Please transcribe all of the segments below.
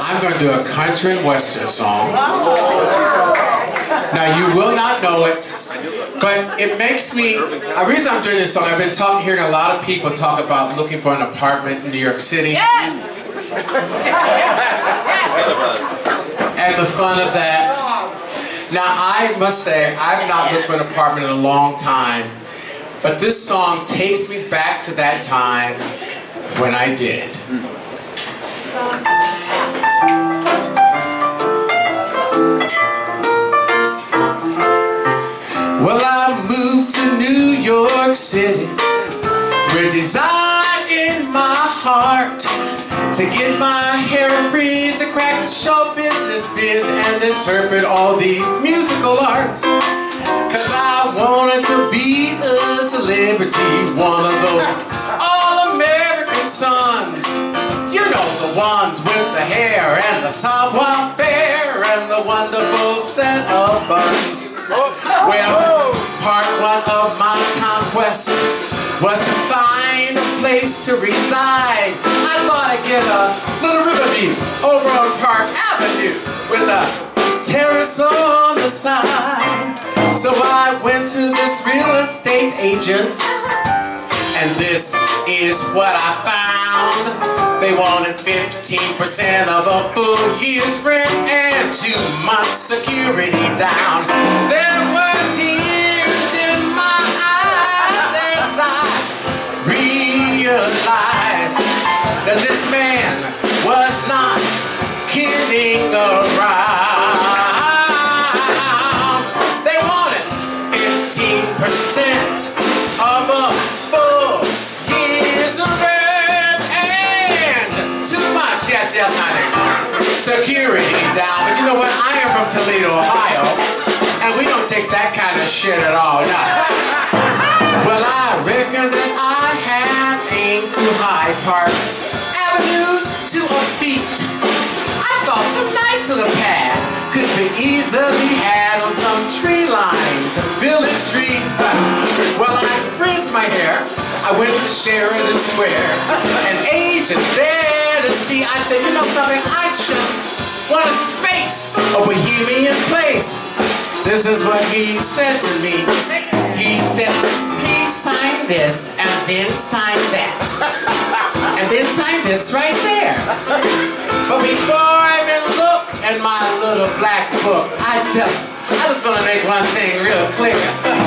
I'm going to do a country and western song. Now, you will not know it, but it makes me... The reason I'm doing this song, I've been hearing a lot of people talk about looking for an apartment in New York City. Yes! And the fun of that. Now, I must say, I've not looked for an apartment in a long time, but this song takes me back to that time when I did. Well, I moved to New York City with desire in my heart to get my hair freeze, to crack the show business biz and interpret all these musical arts. Cause I wanted to be a celebrity, one of those all-American sons. You know, the ones with the hair and the savoir-faire and the wonderful set of buns. Well, part one of my conquest was to find a place to reside. I thought I'd get a little river view over on Park Avenue with a terrace on the side. So I went to this real estate agent, and this is what I found. They wanted 15% of a full year's rent and 2 months security down. There were tears in my eyes as I realized that this man was not kidding around. They wanted 15% of a full year's rent and 2 months, yes, honey, security down. But you know what? I am from Toledo, Ohio, and we don't take that kind of shit at all, no. Well, I reckon that I have aimed too high, Park Avenues to a beat. I thought some nice little pad could be easily had on some tree line to Village Street. Well, I frizzed my hair. I went to Sheridan Square. An agent there to see. I said, you know something? I just want a space, a bohemian place. This is what he said to me. He said, please sign this and then sign that. And then sign this right there. But before I even look at my little black book, I just want to make one thing real clear.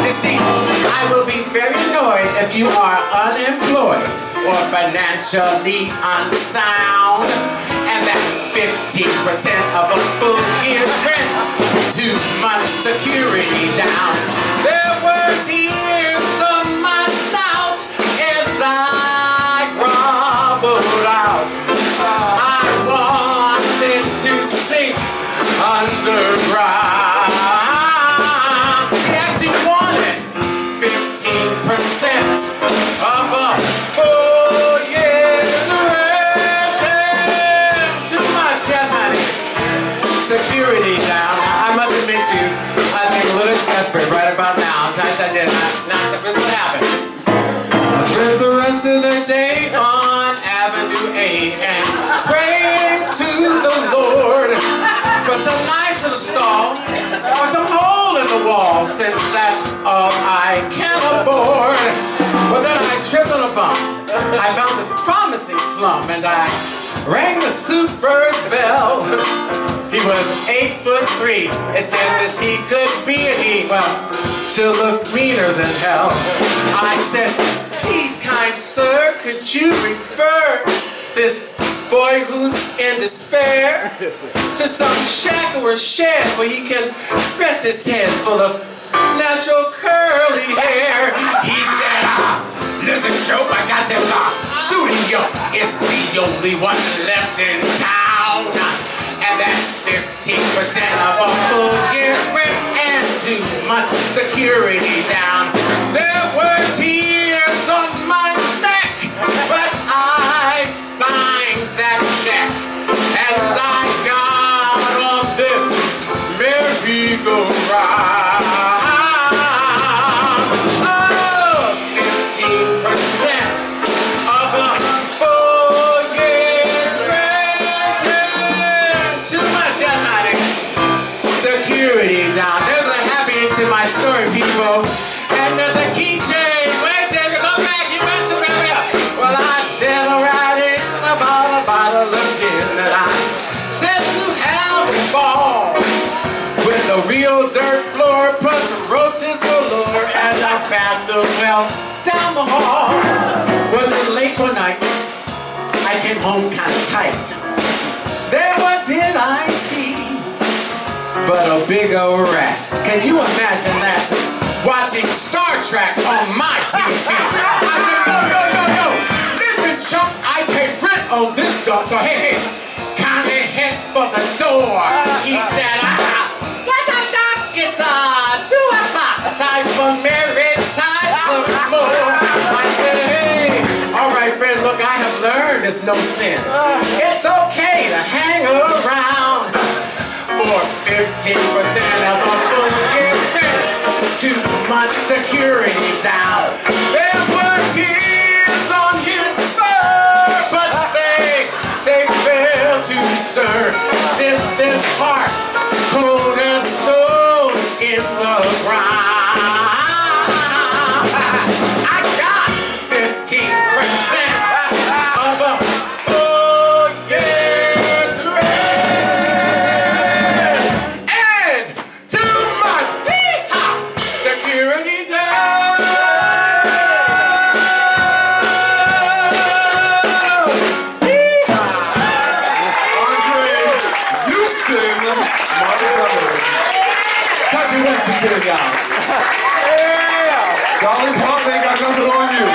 You see, I will be very annoyed if you are unemployed or financially unsound, and that 15% of a full year's rent, 2 months security down. There were tears on my snout as I groveled out. I wanted to sink underground. He actually wanted 15% of a full year's rent. 2 months, yes, honey. Security down. I must admit to you, I was getting a little desperate right about now. Times I did. Now I said, here's what happened. I spent the rest of the day on Avenue 8 and praying to the Lord for some nice little stall or some hole in the wall, since that's all I can afford. Well, then I tripped on a bump. I found this promising slum and I rang the super's bell. He was 8'3", as deaf as he could be, and he, well, she'll look meaner than hell. I said, please, kind sir, could you refer this boy who's in despair to some shack or a shed where he can rest his head full of natural curly hair? He said, listen, Joe, I got this studio. It's the only one left in town. And that's 15% of a full year's rent and 2 months security down. There were tears on my neck, but I signed that check. And I got on this merry-go-round. Oh, 15% of a full year's rent. the keychain. Wait till you go back, you went to America. Well, I said right in about a bottle of gin that I said to have a ball. With a real dirt floor, plus roaches galore, and a bathroom well down the hall. Well, it was late one night. I came home kind of tight. There, what did I see? But a big old rat. Can you imagine that? Watching Star Trek on my TV. I said, yo. Listen, chump, I pay rent on this dog. So, hey, kindly head for the door. He said, it's 2 o'clock. Time for marriage, time for more. I said, hey, all right, friend, look, I have learned it's no sin. It's okay to hang around for 15% of a full year rent. 2 months security down. There were tears on his fur, but they failed to stir this heart cold as stone in the ground. I got 15% of a full year's rent and 2 months security down. Andre Montgomery. Country Western to y'all. Dolly Parton ain't got nothing on you.